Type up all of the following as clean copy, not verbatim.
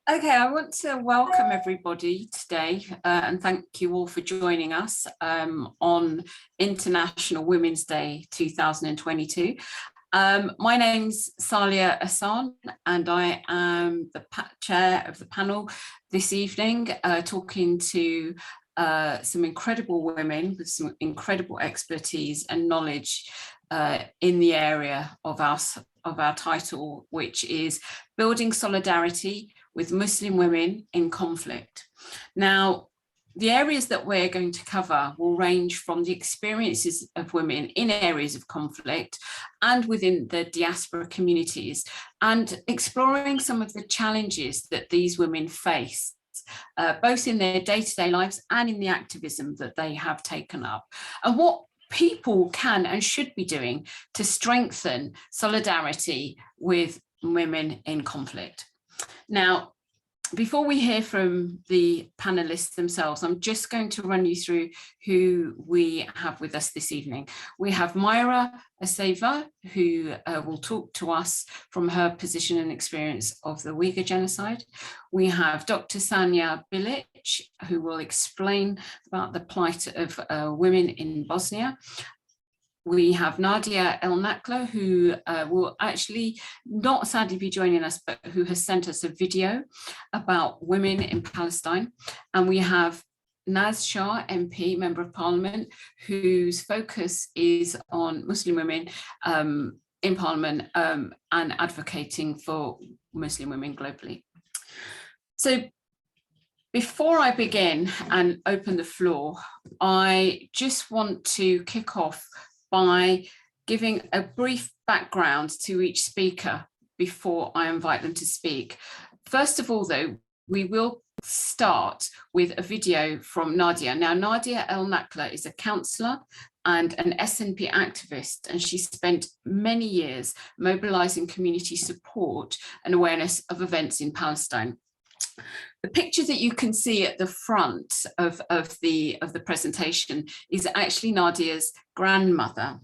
Okay, I want to welcome everybody today and thank you all for joining us on International Women's Day 2022. My name's Saleyha Ahsan and I am the chair of the panel this evening, talking to some incredible women with some incredible expertise and knowledge in the area of our title, which is Building Solidarity with Muslim Women in Conflict. Now, the areas that we're going to cover will range from the experiences of women in areas of conflict and within the diaspora communities, and exploring some of the challenges that these women face, both in their day-to-day lives and in the activism that they have taken up, and what people can and should be doing to strengthen solidarity with women in conflict. Now, before we hear from the panelists themselves, I'm just going to run you through who we have with us this evening. We have Maira Aisaeva, who will talk to us from her position and experience of the Uyghur genocide. We have Dr Sanja Bilic, who will explain about the plight of women in Bosnia. We have Nadia El Nacla, who will actually not sadly be joining us, but who has sent us a video about women in Palestine. And we have Shah MP, Member of Parliament, whose focus is on Muslim women in Parliament and advocating for Muslim women globally. So before I begin and open the floor, I just want to kick off by giving a brief background to each speaker before I invite them to speak. First of all, though, we will start with a video from Nadia. Now, Nadia El Nacla is a counsellor and an SNP activist, and she spent many years mobilising community support and awareness of events in Palestine. The picture that you can see at the front of the presentation is actually Nadia's grandmother.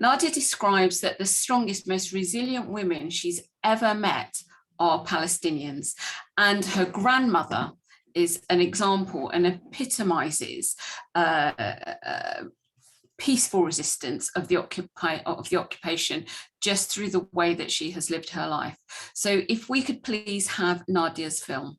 Nadia describes that the strongest, most resilient women she's ever met are Palestinians, and her grandmother is an example and epitomises peaceful resistance of the occupation just through the way that she has lived her life. So if we could please have Nadia's film.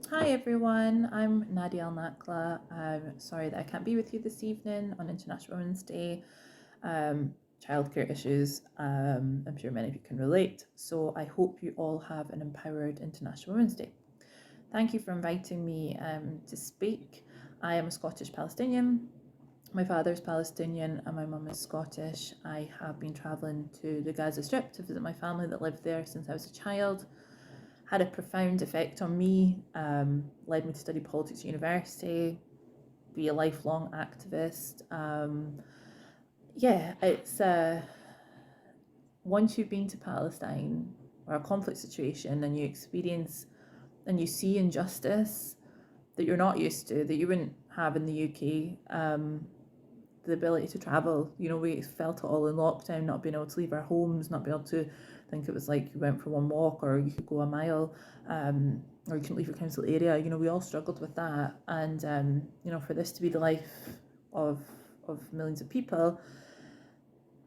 Hi everyone, I'm Nadia El Nacla. I'm sorry that I can't be with you this evening on International Women's Day. Childcare issues, I'm sure many of you can relate. So I hope you all have an empowered International Women's Day. Thank you for inviting me to speak. I am a Scottish Palestinian. My father's Palestinian and my mum is Scottish. I have been travelling to the Gaza Strip to visit my family that lived there since I was a child. Had a profound effect on me, led me to study politics at university, be a lifelong activist. It's once you've been to Palestine or a conflict situation and you experience and you see injustice that you're not used to, that you wouldn't have in the UK, the ability to travel, we felt it all in lockdown, not being able to leave our homes, not being able to, I think it was like you went for one walk or you could go a mile, or you couldn't leave your council area, we all struggled with that. And, for this to be the life of millions of people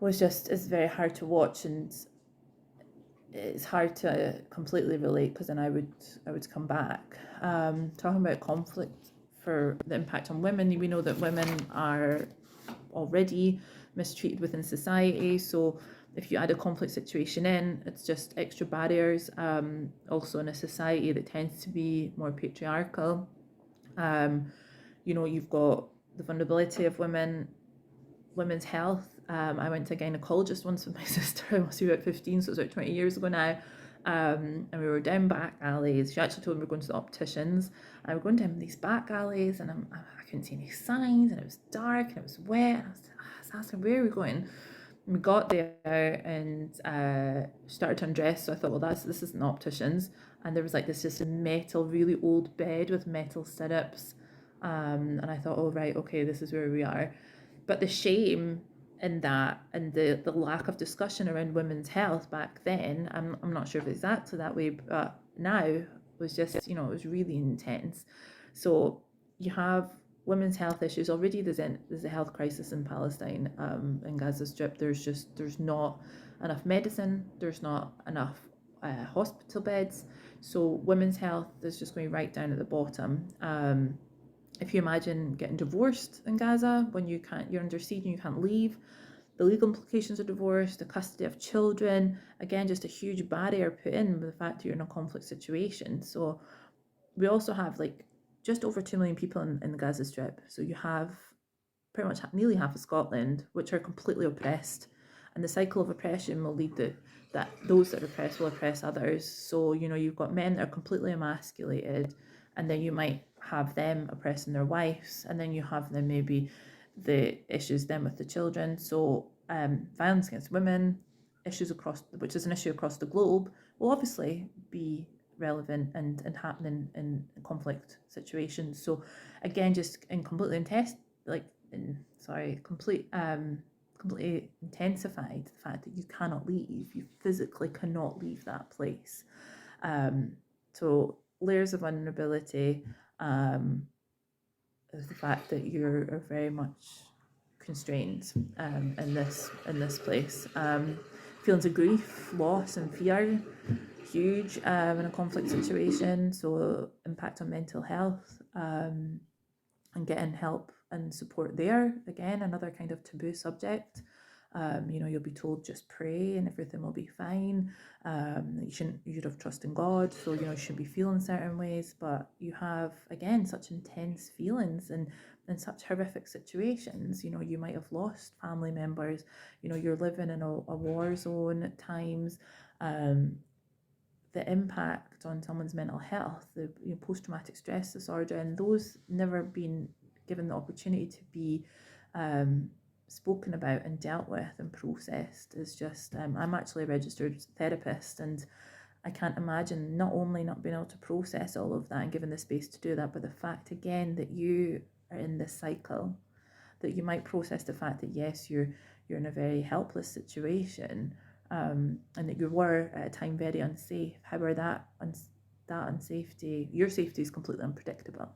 it's very hard to watch, and it's hard to completely relate because then I would come back. Talking about conflict for the impact on women, we know that women are already mistreated within society, so if you add a conflict situation in, it's just extra barriers. Also in a society that tends to be more patriarchal, you've got the vulnerability of women's health. I went to a gynecologist once with my sister. I must be about 15, so it was about 20 years ago now. And we were down back alleys. She actually told me we were going to the opticians. I was going down these back alleys and I couldn't see any signs, and it was dark and it was wet. I was asking, where are we going? We got there and started to undress. So I thought, well, this isn't opticians. And there was like this just a metal, really old bed with metal stirrups. And I thought, oh, right, okay, this is where we are. But the shame in that and the lack of discussion around women's health back then, I'm not sure if it's exactly that way, but now was just, it was really intense. So you have women's health issues already. There's a health crisis in Palestine, in Gaza Strip. There's not enough medicine, there's not enough hospital beds, so women's health is just going right down at the bottom. If you imagine getting divorced in Gaza, when you're under siege and you can't leave, the legal implications of divorce, the custody of children, again, just a huge barrier put in with the fact that you're in a conflict situation. So we also have like just over 2 million people in the Gaza Strip. So you have pretty much nearly half of Scotland, which are completely oppressed. And the cycle of oppression will lead that those that are oppressed will oppress others. So, you've got men that are completely emasculated, and then you might have them oppressing their wives, and then you have them maybe the issues then with the children. So violence against women, which is an issue across the globe, will obviously be relevant and happening in conflict situations. So again, just in completely completely intensified the fact that you cannot leave, you physically cannot leave that place. So layers of vulnerability, is the fact that you're very much constrained in this place. Feelings of grief, loss and fear, huge in a conflict situation. So impact on mental health, and getting help and support there. Again, another kind of taboo subject. You'll be told just pray and everything will be fine. You should have trust in God, so you shouldn't be feeling certain ways, but you have again such intense feelings and in such horrific situations. You might have lost family members, you're living in a war zone at times. The impact on someone's mental health, the post-traumatic stress disorder, and those never been given the opportunity to be spoken about and dealt with and processed is just, I'm actually a registered therapist, and I can't imagine not only not being able to process all of that and given the space to do that, but the fact again that you are in this cycle, that you might process the fact that yes, you're in a very helpless situation, and that you were at a time very unsafe. However, that unsafety, your safety is completely unpredictable.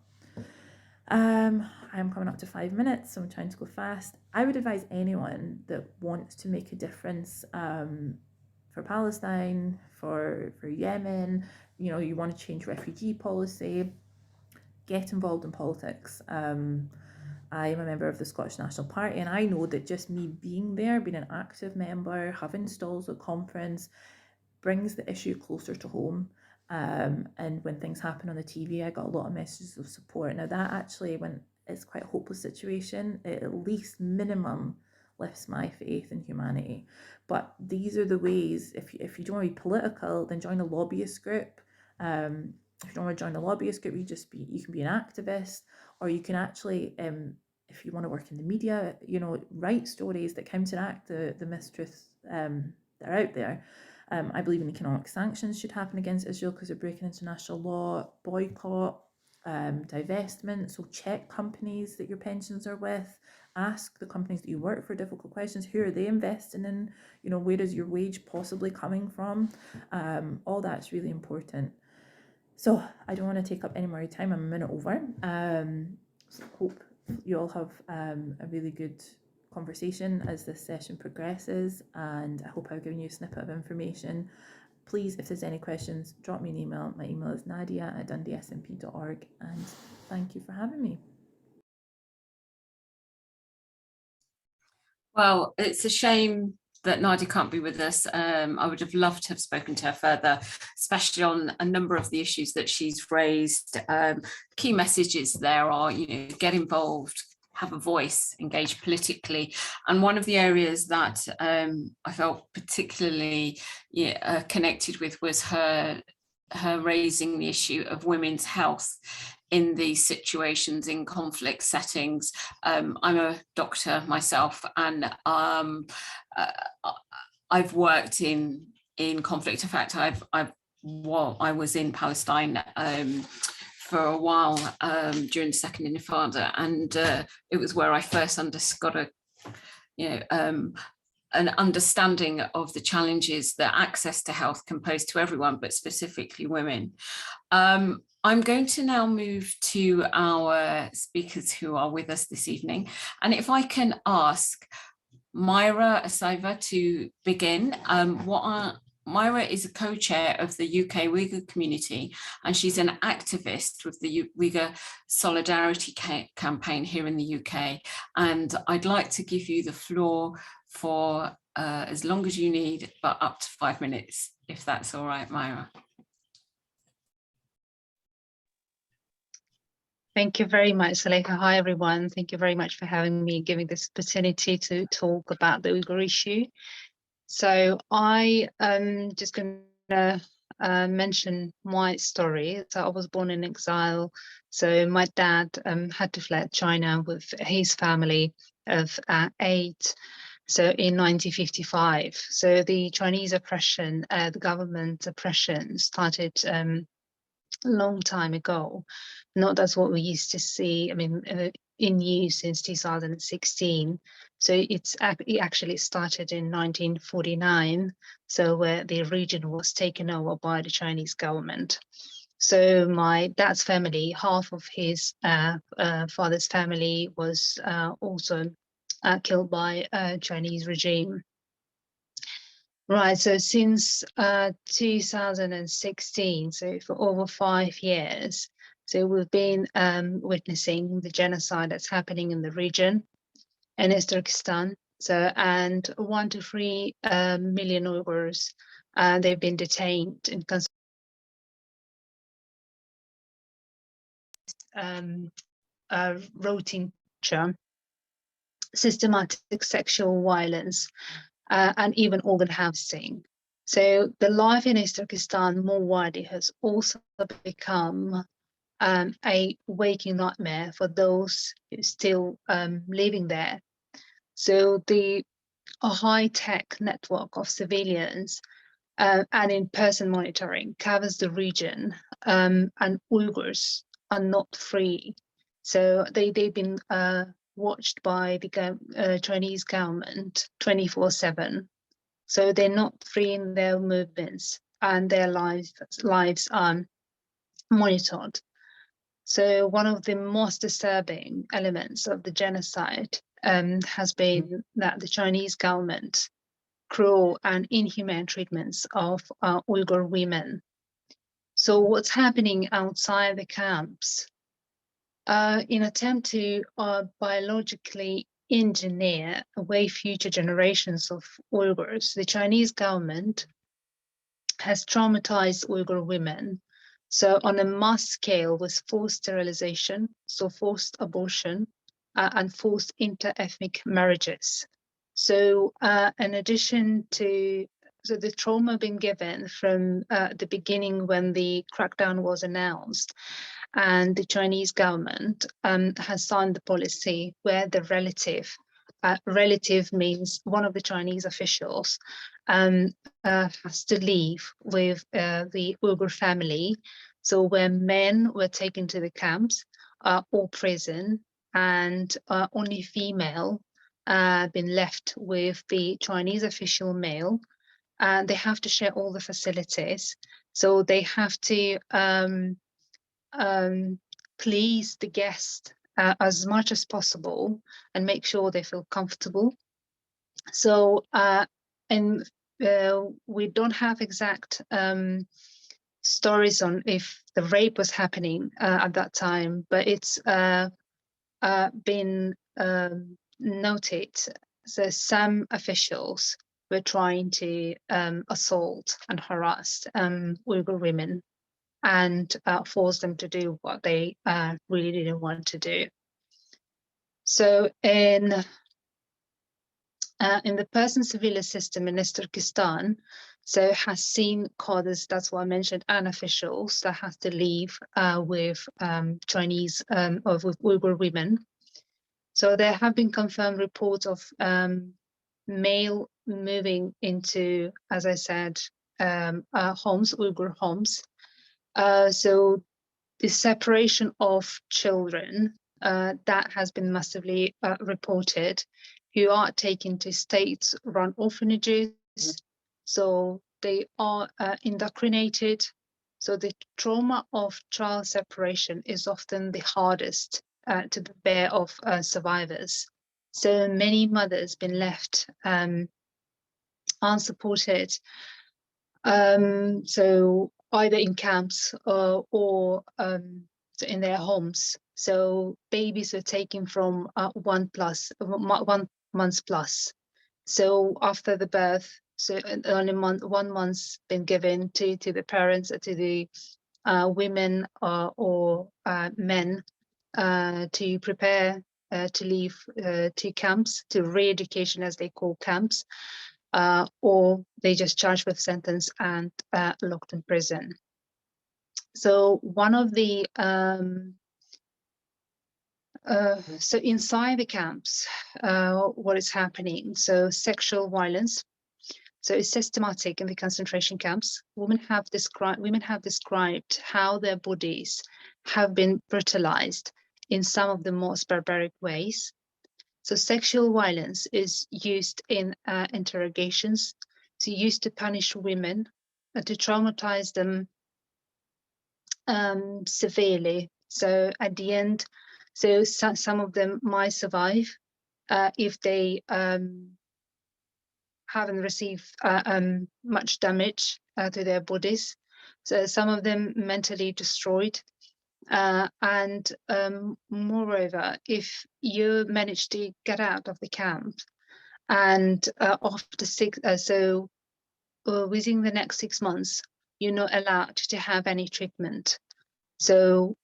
I'm coming up to 5 minutes, so I'm trying to go fast. I would advise anyone that wants to make a difference for Palestine, for Yemen, you want to change refugee policy, get involved in politics. I am a member of the Scottish National Party, and I know that just me being there, being an active member, having stalls at conference, brings the issue closer to home. And when things happen on the TV, I got a lot of messages of support. Now that actually, when it's quite a hopeless situation, it at least minimum lifts my faith in humanity. But these are the ways, if you don't want to be political, then join a lobbyist group. If you don't want to join a lobbyist group, you can be an activist, or you can actually, if you want to work in the media, write stories that counteract the mistruths that are out there. I believe in economic sanctions should happen against Israel because they're breaking international law, boycott, divestment. So check companies that your pensions are with, ask the companies that you work for difficult questions. Who are they investing in? Where is your wage possibly coming from? All that's really important. So I don't want to take up any more time. I'm a minute over. So hope you all have a really good conversation as this session progresses, and I hope I've given you a snippet of information. Please, if there's any questions, drop me an email. My email is nadia@dundeesnp.org, and thank you for having me. Well, it's a shame that Nadia can't be with us. I would have loved to have spoken to her further, especially on a number of the issues that she's raised. Key messages there are, get involved, have a voice, engage politically. And one of the areas that I felt particularly connected with was her her raising the issue of women's health in these situations, in conflict settings. I'm a doctor myself, and I've worked in conflict. In fact, I was in Palestine for a while during the Second Intifada, and it was where I first got an understanding of the challenges that access to health can pose to everyone, but specifically women. I'm going to now move to our speakers who are with us this evening. And if I can ask Maira Aisaeva to begin. Maira is a co-chair of the UK Uyghur community, and she's an activist with the Uyghur Solidarity campaign here in the UK. And I'd like to give you the floor for as long as you need, but up to 5 minutes, if that's all right, Maira. Thank you very much, Saleyha. Hi, everyone. Thank you very much for having me, giving this opportunity to talk about the Uyghur issue. So I am just going to mention my story. So I was born in exile. So my dad had to flee China with his family of 8. So in 1955. So the Chinese oppression, the government oppression started a long time ago. Not that's what we used to see, I mean, in use since 2016. So it actually started in 1949, so where the region was taken over by the Chinese government. So my dad's family, half of his father's family was also killed by Chinese regime. Right, so since 2016, so for over 5 years, so we've been witnessing the genocide that's happening in the region, and it's Turkestan. So, and 1 to 3 million Uyghurs, they've been detained in routine torture, systematic sexual violence, and even organ harvesting. So the life in East Turkestan more widely has also become a waking nightmare for those still living there. So a high-tech network of civilians and in-person monitoring covers the region, and Uyghurs are not free. So they've been watched by the Chinese government 24/7. So they're not free in their movements, and their lives are monitored. So one of the most disturbing elements of the genocide has been that the Chinese government cruel and inhumane treatments of Uyghur women. So what's happening outside the camps, in attempt to biologically engineer away future generations of Uyghurs, the Chinese government has traumatized Uyghur women. So on a mass scale with forced sterilization, so forced abortion, and forced inter-ethnic marriages. So in addition to the trauma being given from the beginning when the crackdown was announced, and the Chinese government has signed the policy where the relative means one of the Chinese officials has to leave with the Uyghur family. So where men were taken to the camps or prison, and only female been left with the Chinese official male, and they have to share all the facilities. So they have to please the guest as much as possible and make sure they feel comfortable. So we don't have exact stories on if the rape was happening at that time, but it's been noted. So some officials were trying to assault and harass Uyghur women and force them to do what they really didn't want to do. So in the person civilian system in East Turkestan, So has seen cadres, that's what I mentioned, and officials that has to leave with Chinese or with Uyghur women. So there have been confirmed reports of male moving into, as I said, homes, Uyghur homes. So the separation of children that has been massively reported, who are taken to state-run orphanages. So they are indoctrinated. So the trauma of child separation is often the hardest to bear of survivors. So many mothers been left unsupported. So either in camps or in their homes. So babies are taken from 1 month plus. So after the birth, so only 1 month's been given to the parents, to the women or men to prepare to leave to camps, to re-education as they call camps, or they just charged with sentence and locked in prison. So one of the so inside the camps, what is happening? So sexual violence. So it's systematic in the concentration camps. Women have described how their bodies have been brutalized in some of the most barbaric ways. So sexual violence is used in interrogations, so used to punish women, to traumatize them severely. So at the end, so some of them might survive if they haven't received much damage to their bodies. So some of them mentally destroyed. And moreover, if you manage to get out of the camp and after within the next 6 months, you're not allowed to have any treatment. So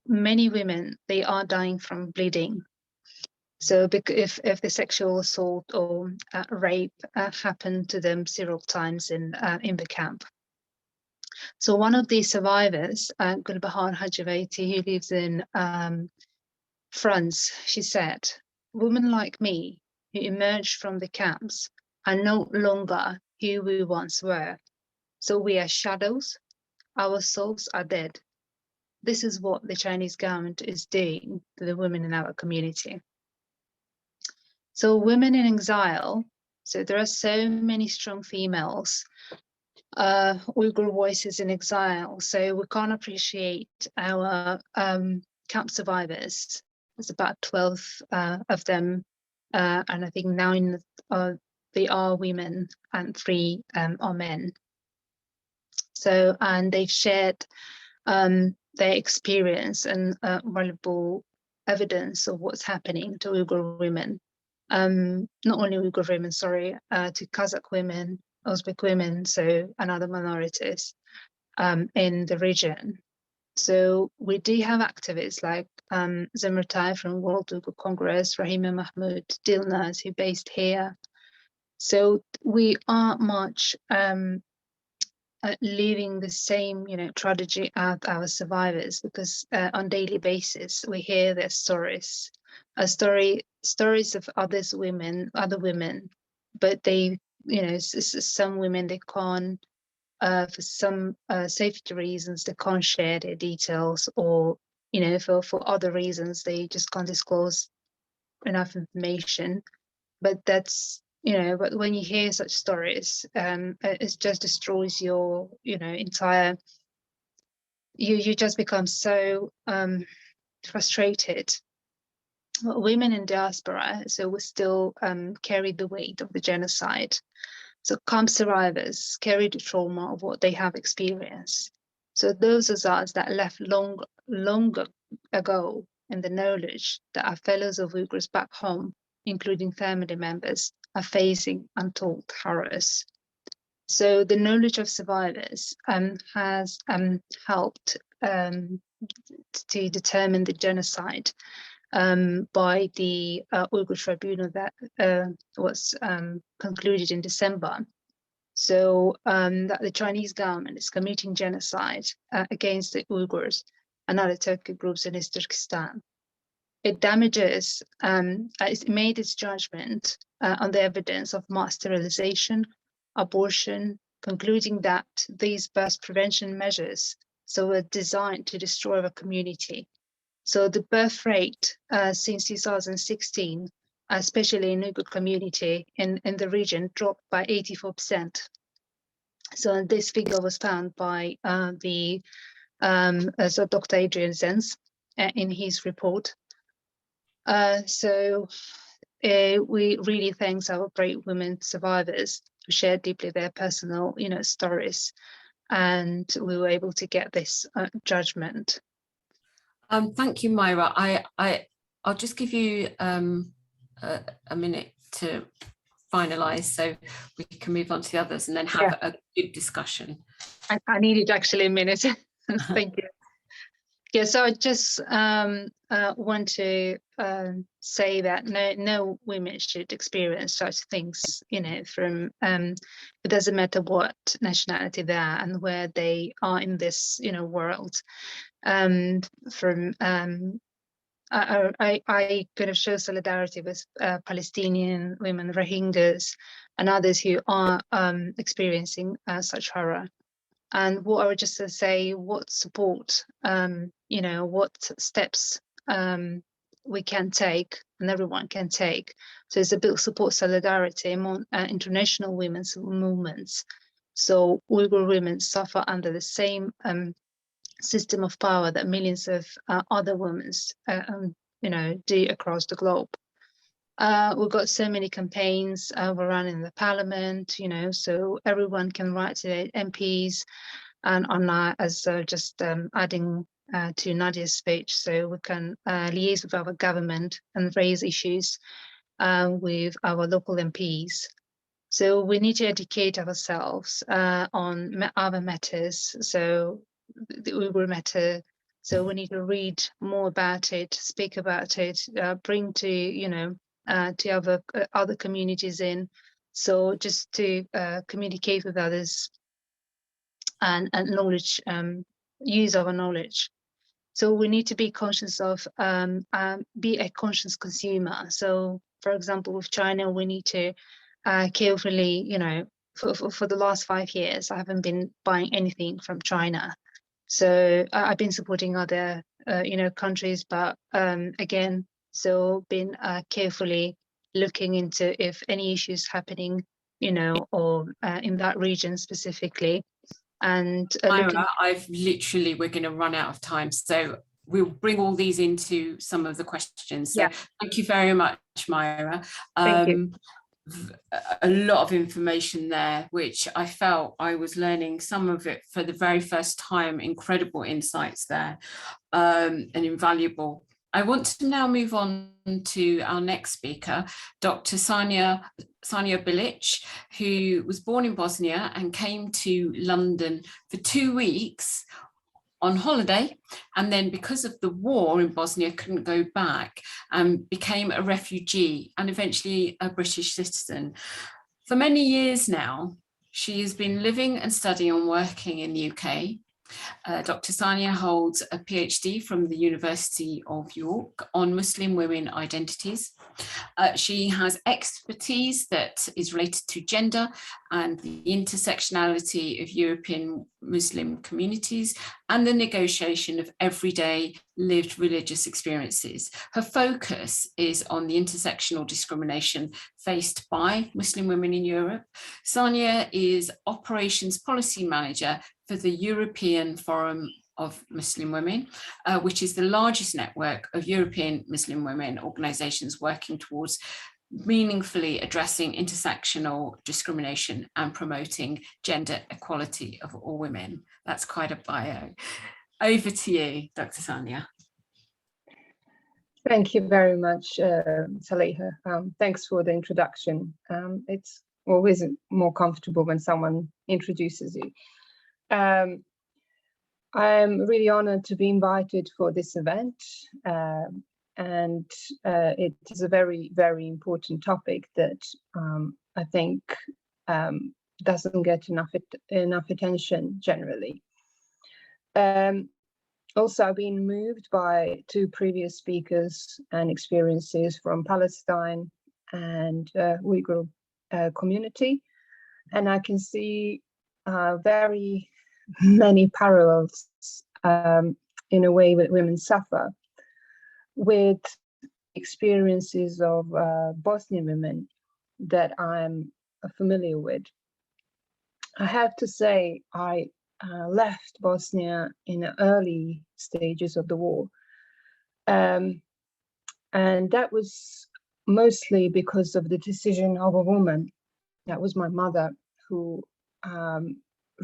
many women, they are dying from bleeding. So if the sexual assault or rape happened to them several times in the camp. So one of the survivors, Gulbahar Hajavaiti, who lives in France, she said, "Women like me who emerged from the camps are no longer who we once were. So we are shadows, our souls are dead. This is what the Chinese government is doing to the women in our community." So women in exile, so there are so many strong females, Uyghur voices in exile. So we can't appreciate our camp survivors. There's about 12 of them, and I think 9 they are women and 3 are men. So, and they've shared their experience and valuable evidence of what's happening to Uyghur women. Not only Uyghur women, sorry, to Kazakh women, Uzbek women, so and other minorities in the region. So we do have activists like Zimmertai from World Uyghur Congress, Rahima Mahmoud, Dilnaz, who based here. So we are much living the same, tragedy as our survivors, because on daily basis we hear their stories, stories of other women, but they, some women, they can't, for some safety reasons, they can't share their details, or for other reasons they just can't disclose enough information. But that's, but when you hear such stories, it just destroys your, entire, you just become so frustrated. Women in diaspora, so we still carry the weight of the genocide. So camp survivors carry the trauma of what they have experienced. So those of us that left longer ago in the knowledge that our fellows of Uyghurs back home, including family members, are facing untold horrors. So the knowledge of survivors has helped to determine the genocide by the Uyghur tribunal that was concluded in December. So that the Chinese government is committing genocide against the Uyghurs and other Turkic groups in East Turkestan. It damages, it made its judgment on the evidence of mass sterilization, abortion, concluding that these birth prevention measures were designed to destroy the community. So the birth rate since 2016, especially in Uyghur community in the region, dropped by 84%. So this figure was found by so Dr. Adrian Zenz in his report. We really thank our brave women survivors who shared deeply their personal, stories, and we were able to get this judgment. Thank you, Maira. I'll just give you a minute to finalise so we can move on to the others and then have a good discussion. I needed actually a minute. Thank you. Yeah, so I just want to say that no women should experience such things, from it doesn't matter what nationality they are and where they are in this, world. I kind of show solidarity with Palestinian women, Rohingyas, and others who are experiencing such horror. And what I would just say, what support, what steps we can take and everyone can take. So it's a bit of support solidarity among international women's movements. So Uyghur women suffer under the same system of power that millions of other women, do across the globe. We've got so many campaigns we're running in the parliament, so everyone can write to their MPs and online, as just adding to Nadia's speech, so we can liaise with our government and raise issues with our local MPs. So we need to educate ourselves on other matters, so the Uyghur matter. So we need to read more about it, speak about it, bring to, to other communities in. So just to communicate with others and knowledge, use our knowledge. So we need to be conscious of, be a conscious consumer. So for example, with China, we need to carefully, for the last 5 years, I haven't been buying anything from China. So I've been supporting other, countries, but again, so been carefully looking into if any issues happening, or in that region specifically. And Maira, we're going to run out of time, so we'll bring all these into some of the questions. So thank you very much, Maira. Thank you. A lot of information there, which I felt I was learning some of it for the very first time. Incredible insights there, and invaluable. I want to now move on to our next speaker, Dr. Sanja Bilic, who was born in Bosnia and came to London for 2 weeks on holiday, and then because of the war in Bosnia couldn't go back and became a refugee and eventually a British citizen. For many years now, she has been living and studying and working in the UK. Dr. Sanja holds a PhD from the University of York on Muslim women identities. She has expertise that is related to gender and the intersectionality of European Muslim communities and the negotiation of everyday lived religious experiences. Her focus is on the intersectional discrimination faced by Muslim women in Europe. Sanja is Operations Policy Manager for the European Forum of Muslim Women, which is the largest network of European Muslim women organisations working towards meaningfully addressing intersectional discrimination and promoting gender equality of all women. That's quite a bio. Over to you, Dr. Sanja. Thank you very much, Saleyha. Thanks for the introduction. It's always more comfortable when someone introduces you. I'm really honored to be invited for this event, and it is a very, very important topic that I think doesn't get enough attention generally. Also, I've been moved by two previous speakers and experiences from Palestine and Uyghur community, and I can see very many parallels in a way that women suffer with experiences of Bosnian women that I'm familiar with. I have to say, I left Bosnia in the early stages of the war. And that was mostly because of the decision of a woman. That was my mother, who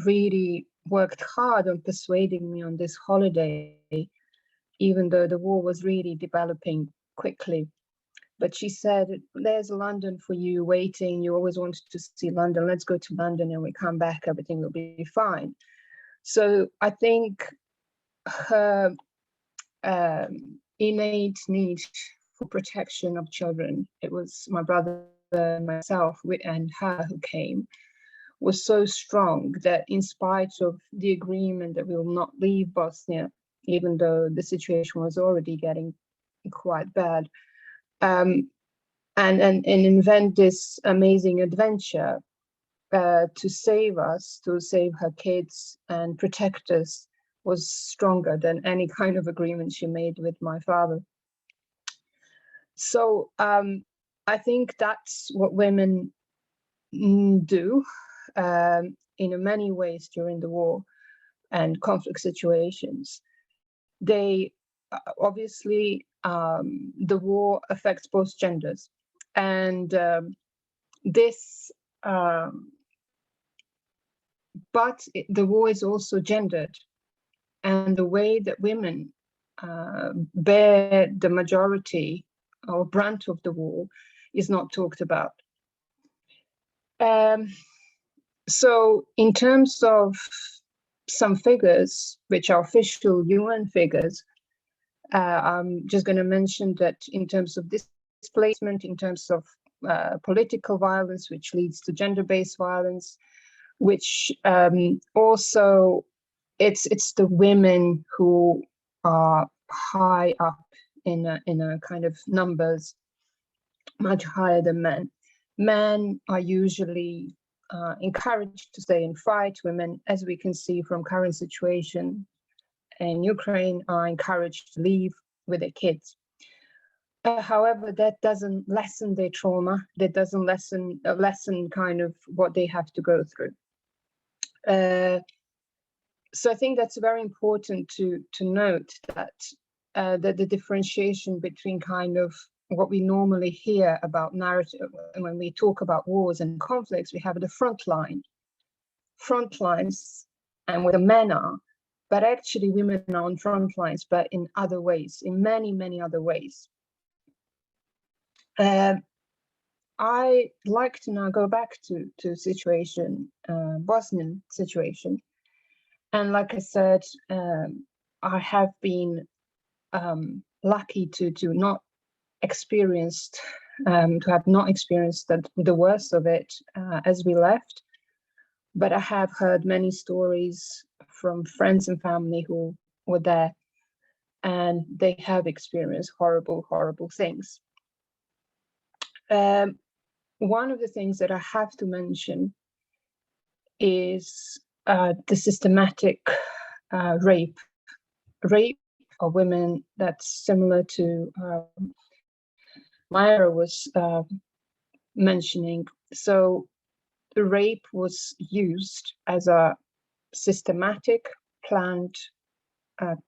really worked hard on persuading me on this holiday, even though the war was really developing quickly. But she said, there's London for you waiting. You always wanted to see London. Let's go to London and we come back, everything will be fine. So I think her innate need for protection of children, it was my brother, myself, and her who came, was so strong that in spite of the agreement that we will not leave Bosnia, even though the situation was already getting quite bad, and invent this amazing adventure to save us, to save her kids and protect us, was stronger than any kind of agreement she made with my father. So I think that's what women do in many ways during the war and conflict situations. They obviously, the war affects both genders, and this but the war is also gendered, and the way that women bear the majority or brunt of the war is not talked about. So in terms of some figures, which are official UN figures, I'm just going to mention that in terms of displacement, in terms of political violence, which leads to gender-based violence, which also it's the women who are high up in a kind of numbers, much higher than men. Men are usually encouraged to stay and fight. Women, as we can see from current situation in Ukraine, are encouraged to leave with their kids. However, that doesn't lessen their trauma. That doesn't lessen kind of what they have to go through. So I think that's very important to note that that the differentiation between kind of what we normally hear about narrative when we talk about wars and conflicts, we have the front lines, and where the men are, but actually women are on front lines, but in other ways, in many other ways. I like to now go back to situation, Bosnian situation. And like I said, I have been lucky to not experienced, to have not experienced the worst of it as we left. But I have heard many stories from friends and family who were there, and they have experienced horrible things. One of the things that I have to mention is the systematic rape of women that's similar to Maira was mentioning. So the rape was used as a systematic, planned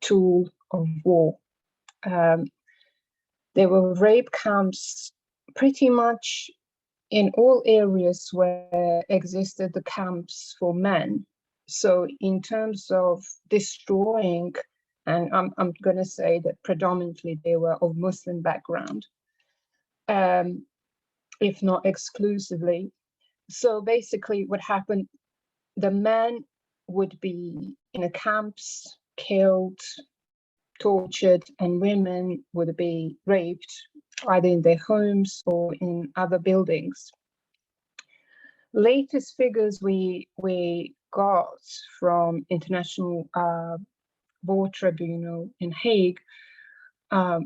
tool of war. There were rape camps pretty much in all areas where existed the camps for men. So in terms of destroying, and I'm going to say that predominantly they were of Muslim background, if not exclusively. So basically what happened, the men would be in the camps, killed, tortured, and women would be raped either in their homes or in other buildings. latest figures we got from International War Tribunal in Hague,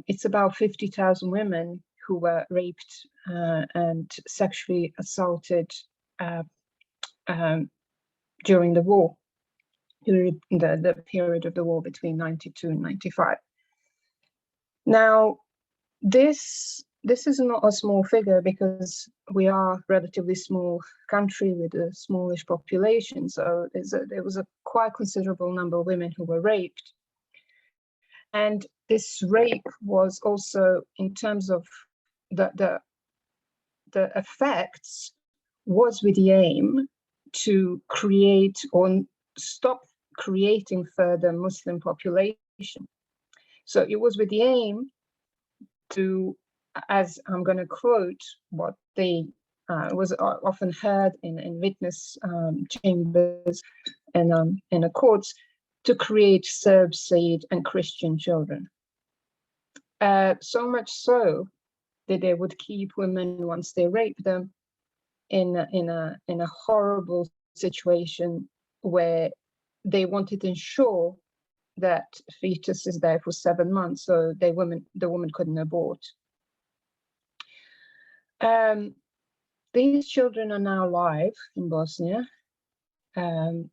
it's about 50,000 women who were raped and sexually assaulted during the war, during the period of the war between 92 and 95. Now, this is not a small figure because we are a relatively small country with a smallish population. So there was a quite considerable number of women who were raped. And this rape was also, in terms of the effects, was with the aim to create or stop creating further Muslim population. So it was with the aim to, as I'm going to quote what they was often heard in witness chambers and in the courts, to create Serb, Said, and Christian children. So much so that they would keep women, once they raped them, in a horrible situation where they wanted to ensure that fetus is there for 7 months, so the woman couldn't abort. These children are now alive in Bosnia, and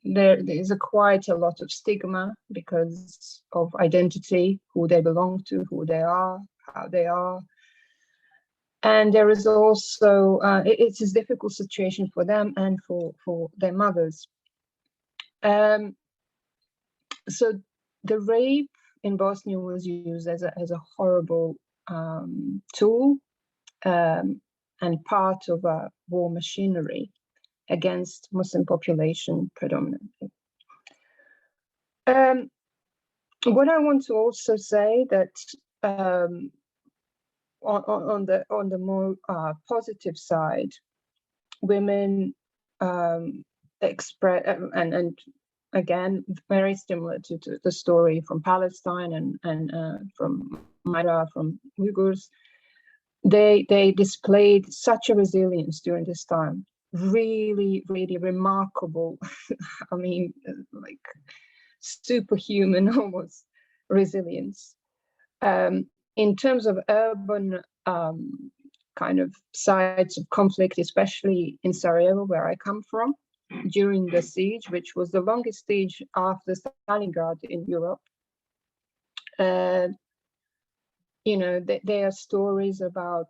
there is quite a lot of stigma because of identity, who they belong to, who they are, how they are. And there is also, it's a difficult situation for them and for their mothers. So the rape in Bosnia was used as a horrible tool and part of a war machinery against Muslim population predominantly. What I want to also say that on the more positive side, women express and again very similar to the story from Palestine and from Maira, from Uyghurs, they displayed such a resilience during this time, really remarkable. I mean, like superhuman almost resilience. In terms of urban kind of sites of conflict, especially in Sarajevo, where I come from, during the siege, which was the longest siege after Stalingrad in Europe, you know, there are stories about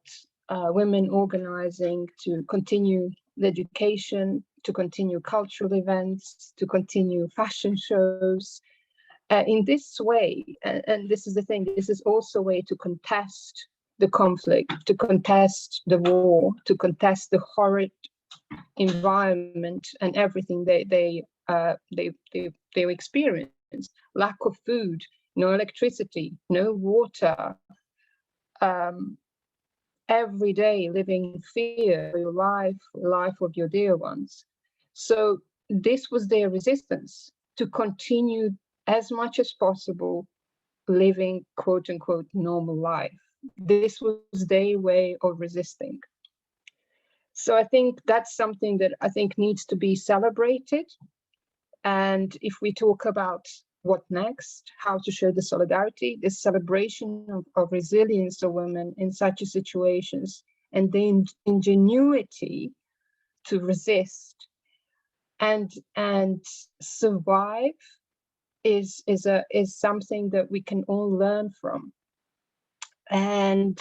women organizing to continue the education, to continue cultural events, to continue fashion shows. In this way, and this is the thing, this is also a way to contest the conflict, to contest the war, to contest the horrid environment and everything they experience. Lack of food, no electricity, no water, every day living in fear for your life, life of your dear ones. So this was their resistance to continue as much as possible living quote unquote normal life. This was their way of resisting. So I think that's something that I think needs to be celebrated. And if we talk about what next, how to show the solidarity, this celebration of resilience of women in such situations, and the ingenuity to resist and survive is something that we can all learn from. And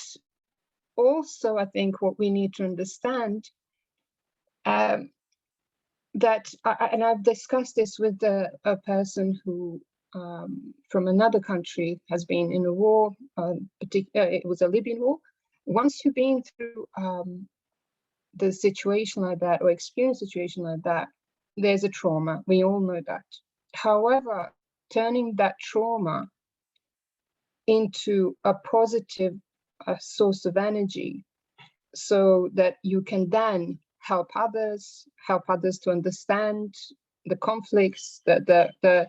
also, I think what we need to understand that, and I've discussed this with a person who from another country has been in a war, it was a Libyan war. Once you've been through the situation like that or experience a situation like that, there's a trauma. We all know that. However, turning that trauma into a positive source of energy so that you can then help others to understand the conflicts, the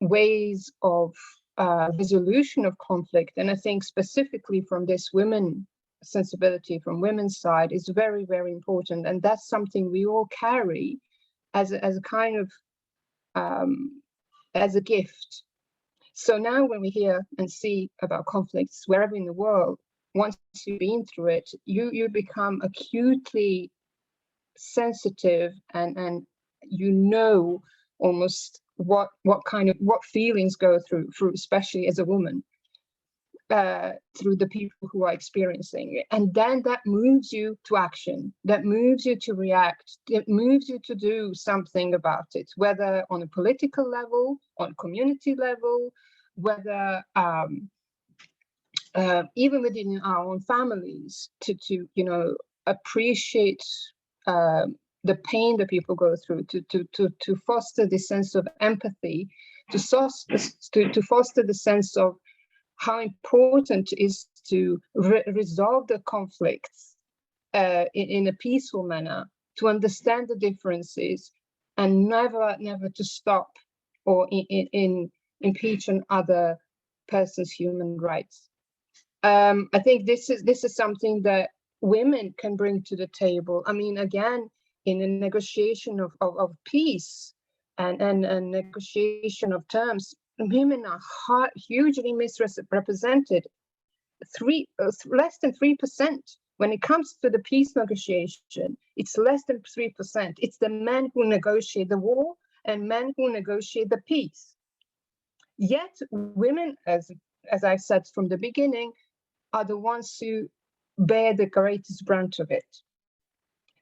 ways of resolution of conflict. And I think specifically from this women sensibility from women's side is very, very important. And that's something we all carry as a kind of, as a gift. So now when we hear and see about conflicts wherever in the world, once you've been through it, you become acutely sensitive and you know almost what feelings go through, especially as a woman, through the people who are experiencing it. And then that moves you to action, that moves you to react, it moves you to do something about it, whether on a political level, on community level, whether even within our own families, to you know, appreciate the pain that people go through, to foster this sense of empathy, to foster the sense of how important it is to resolve the conflicts in a peaceful manner, to understand the differences, and never to stop or impeach on other person's human rights. I think this is something that women can bring to the table. I mean, again, in a negotiation of peace and a negotiation of terms, women are hugely misrepresented. Less than 3%. When it comes to the peace negotiation, it's less than 3%. It's the men who negotiate the war and men who negotiate the peace. Yet women, as I said from the beginning, are the ones who bear the greatest brunt of it.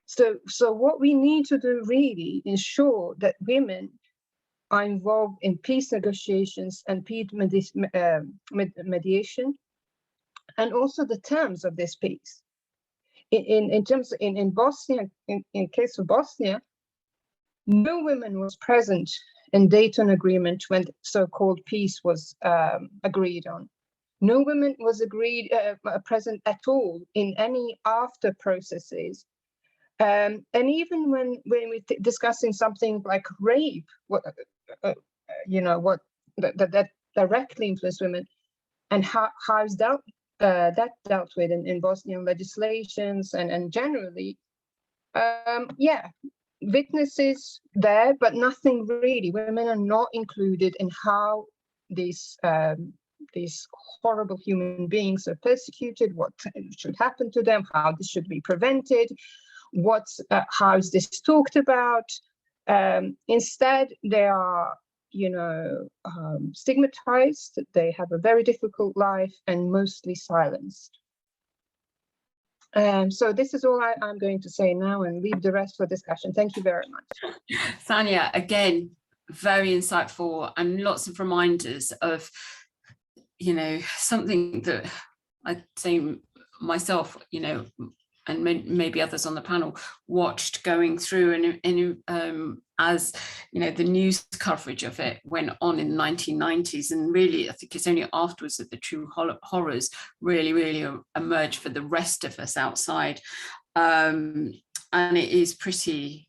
So what we need to do really is ensure that women are involved in peace negotiations and peace mediation, and also the terms of this peace. In Bosnia, in case of Bosnia, no woman was present in Dayton Agreement when so-called peace was agreed on. No women was present at all in any after processes. And even when we're discussing something like rape, that directly influence women, and how is that dealt with in Bosnian legislations and generally, witnesses there, but nothing really. Women are not included in how these horrible human beings are persecuted, what should happen to them, how this should be prevented, how is this talked about. Instead, they are, stigmatized, they have a very difficult life and mostly silenced. So this is all I'm going to say now, and leave the rest for discussion. Thank you very much. Sanja, again, very insightful and lots of reminders of, something that I'd say myself, and maybe others on the panel watched going through, and as the news coverage of it went on in the 1990s, and really I think it's only afterwards that the true horrors really emerged for the rest of us outside, and it is pretty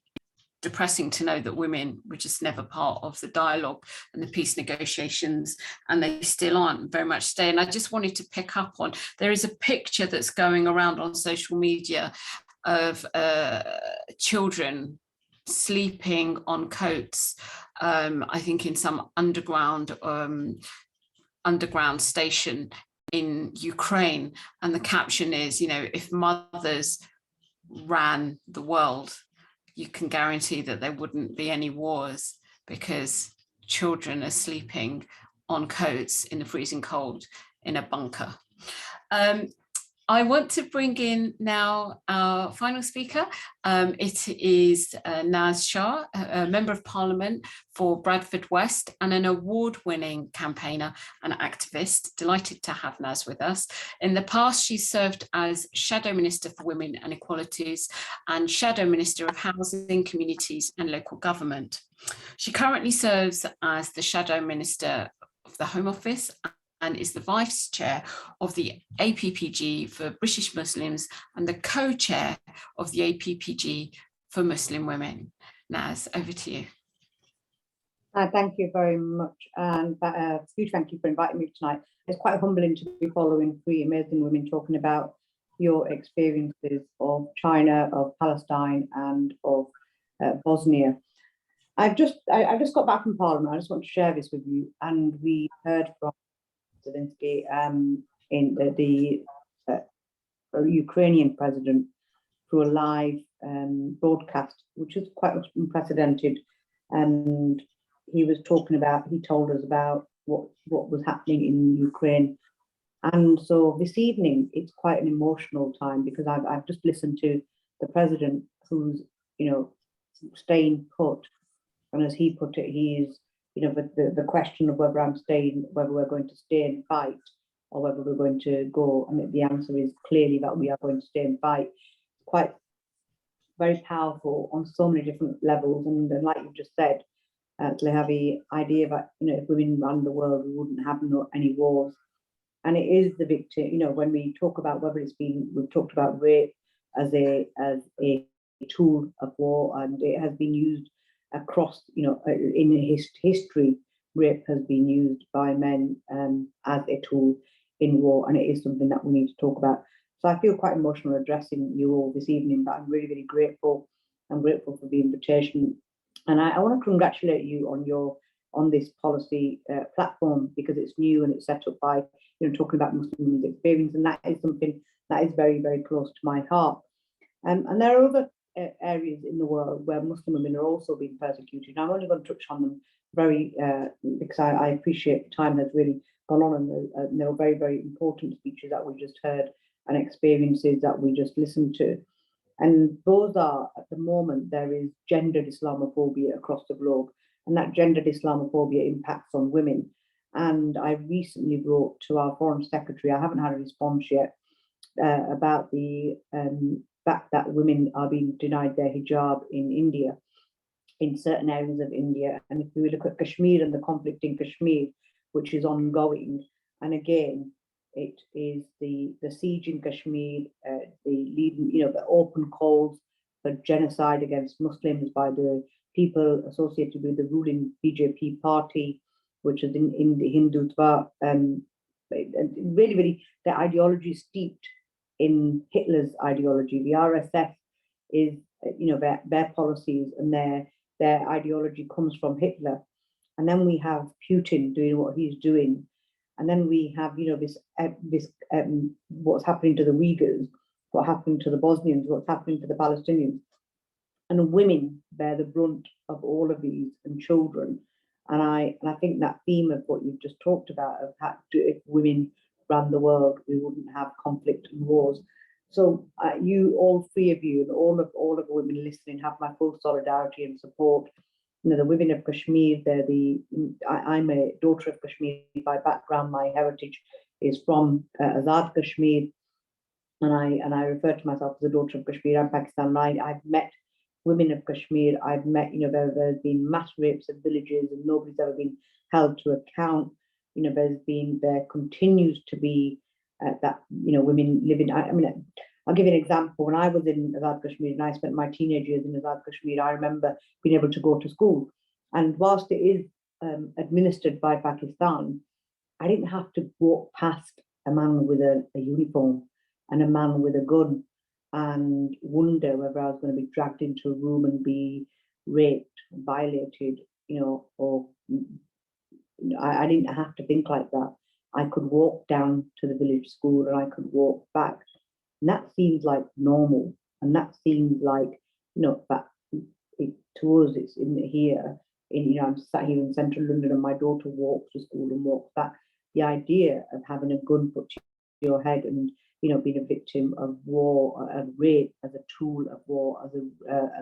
depressing to know that women were just never part of the dialogue and the peace negotiations, and they still aren't very much today. And I just wanted to pick up on, there is a picture that's going around on social media of children sleeping on coats, I think in some underground station in Ukraine, and the caption is, if mothers ran the world, you can guarantee that there wouldn't be any wars, because children are sleeping on coats in the freezing cold in a bunker. I want to bring in now our final speaker. It is Naz Shah, a Member of Parliament for Bradford West and an award-winning campaigner and activist. Delighted to have Naz with us. In the past, she served as Shadow Minister for Women and Equalities and Shadow Minister of Housing, Communities and Local Government. She currently serves as the Shadow Minister of the Home Office and is the Vice Chair of the APPG for British Muslims and the Co-Chair of the APPG for Muslim Women. Naz, over to you. Thank you very much, and huge thank you for inviting me tonight. It's quite humbling to be following three amazing women talking about your experiences of China, of Palestine, and of Bosnia. I just got back from Parliament. I just want to share this with you. And we heard from Zelensky in the Ukrainian president through a live broadcast, which is quite unprecedented. And he was talking about, he told us about what was happening in Ukraine. And so this evening, it's quite an emotional time because I've just listened to the president, who's, staying put. And as he put it, he is, the question of whether whether we're going to stay and fight or whether we're going to go. And the answer is clearly that we are going to stay and fight. Quite very powerful on so many different levels. And like you just said, to have the idea that, if women ran the world, we wouldn't have any wars. And it is the victim, when we talk about whether we've talked about rape as a tool of war, and it has been used across, in history, rape has been used by men as a tool in war, and it is something that we need to talk about. So I feel quite emotional addressing you all this evening, but I'm really, really grateful. I'm grateful for the invitation. And I want to congratulate you on this policy platform, because it's new and it's set up by, talking about Muslim women's experience, and that is something that is very, very close to my heart. And there are other areas in the world where Muslim women are also being persecuted. I'm only going to touch on them because I appreciate the time has really gone on, and there were very, very important speeches that we just heard and experiences that we just listened to. And those are, at the moment, there is gendered Islamophobia across the globe, and that gendered Islamophobia impacts on women. And I recently wrote to our Foreign Secretary, I haven't had a response yet, about the fact that women are being denied their hijab in India, in certain areas of India. And if we look at Kashmir and the conflict in Kashmir, which is ongoing, and again, it is the siege in Kashmir, the open calls for genocide against Muslims by the people associated with the ruling BJP party, which is in the Hindutva. Really, really, their ideology is steeped in Hitler's ideology. The RSF is, their policies and their ideology comes from Hitler. And then we have Putin doing what he's doing. And then we have, what's happening to the Uyghurs, what happened to the Bosnians, what's happening to the Palestinians. And women bear the brunt of all of these, and children. And I think that theme of what you've just talked about, of how if women ran the world, we wouldn't have conflict and wars. So you, all three of you, and all of the women listening, have my full solidarity and support. The women of Kashmir, I'm a daughter of Kashmir by background. My heritage is from Azad Kashmir, and I refer to myself as a daughter of Kashmir. I'm Pakistan. I've met women of Kashmir. I've met, there's been mass rapes of villages, and nobody's ever been held to account. There continues to be that, women living. I'll give you an example. When I was in Azad Kashmir and I spent my teenage years in Azad Kashmir, I remember being able to go to school. And whilst it is administered by Pakistan, I didn't have to walk past a man with a uniform and a man with a gun and wonder whether I was going to be dragged into a room and be raped, violated, or I didn't have to think like that. I could walk down to the village school and I could walk back. And that seems like normal. And that seems like, that to us, it's in here. I'm sat here in central London and my daughter walks to school and walks back. The idea of having a gun put to your head and, being a victim of war, of rape, as a tool of war, as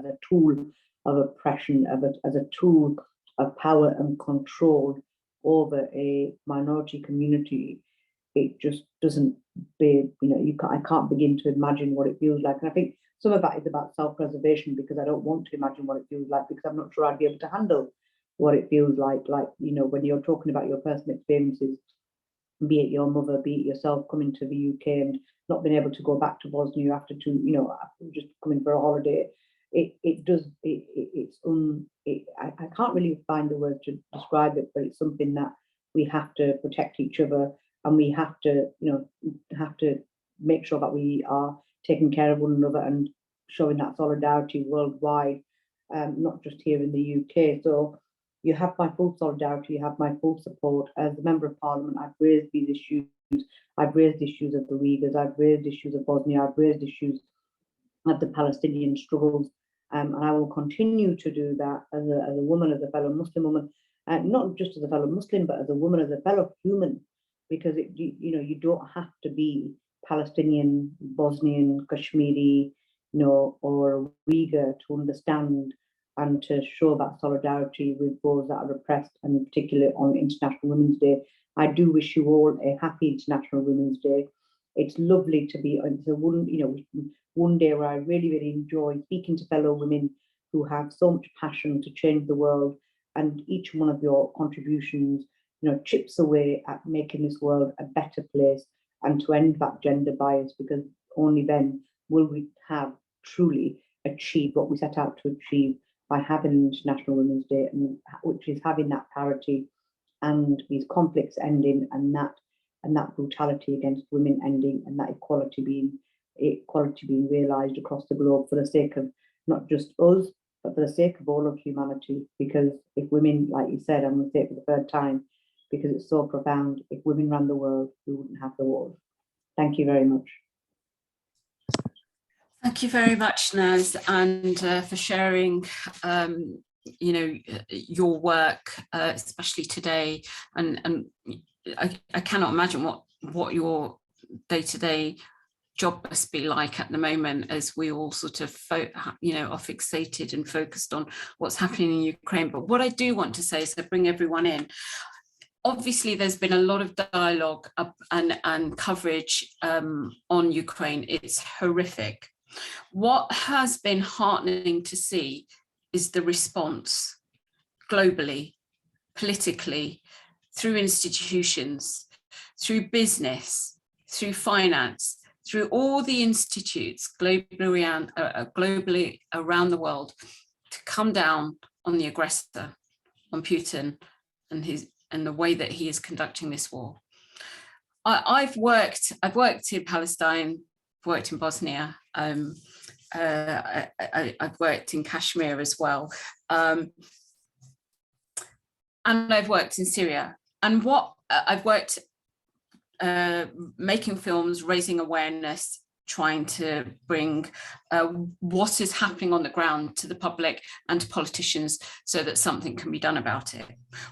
a tool of oppression, as a tool of power and control over a minority community, it just doesn't be, I can't begin to imagine what it feels like. And I think some of that is about self-preservation, because I don't want to imagine what it feels like, because I'm not sure I'd be able to handle what it feels like, when you're talking about your personal experiences, be it your mother, be it yourself coming to the UK and not being able to go back to Bosnia after just coming for a holiday. I can't really find the words to describe it, but it's something that we have to protect each other, and we have to, make sure that we are taking care of one another and showing that solidarity worldwide, not just here in the UK. So you have my full solidarity, you have my full support. As a Member of Parliament, I've raised these issues. I've raised issues of the Uyghurs, I've raised issues of Bosnia, I've raised issues of the Palestinian struggles, and I will continue to do that as a woman, as a fellow Muslim woman, not just as a fellow Muslim, but as a woman, as a fellow human, because you don't have to be Palestinian, Bosnian, Kashmiri, or Uyghur to understand and to show that solidarity with those that are oppressed, and in particular on International Women's Day. I do wish you all a happy International Women's Day. It's lovely to be on one day where I really, really enjoy speaking to fellow women who have so much passion to change the world, and each one of your contributions, chips away at making this world a better place and to end that gender bias, because only then will we have truly achieved what we set out to achieve by having an International Women's Day, which is having that parity and these conflicts ending, and that brutality against women ending, and that equality being realised across the globe for the sake of not just us, but for the sake of all of humanity. Because if women, like you said, I'm going to say it for the third time, because it's so profound, if women ran the world, we wouldn't have the world. Thank you very much. Thank you very much, Naz, and for sharing your work, especially today. And I cannot imagine what your day-to-day job must be like at the moment, as we all sort of are fixated and focused on what's happening in Ukraine. But what I do want to say is to bring everyone in. Obviously, there's been a lot of dialogue and coverage on Ukraine. It's horrific. What has been heartening to see is the response globally, politically, through institutions, through business, through finance, through all the institutes globally around the world, to come down on the aggressor, on Putin and the way that he is conducting this war. I've worked in Palestine, worked in Bosnia, I've worked in Kashmir as well, and I've worked in Syria. And I've worked making films, raising awareness, trying to bring what is happening on the ground to the public and to politicians so that something can be done about it.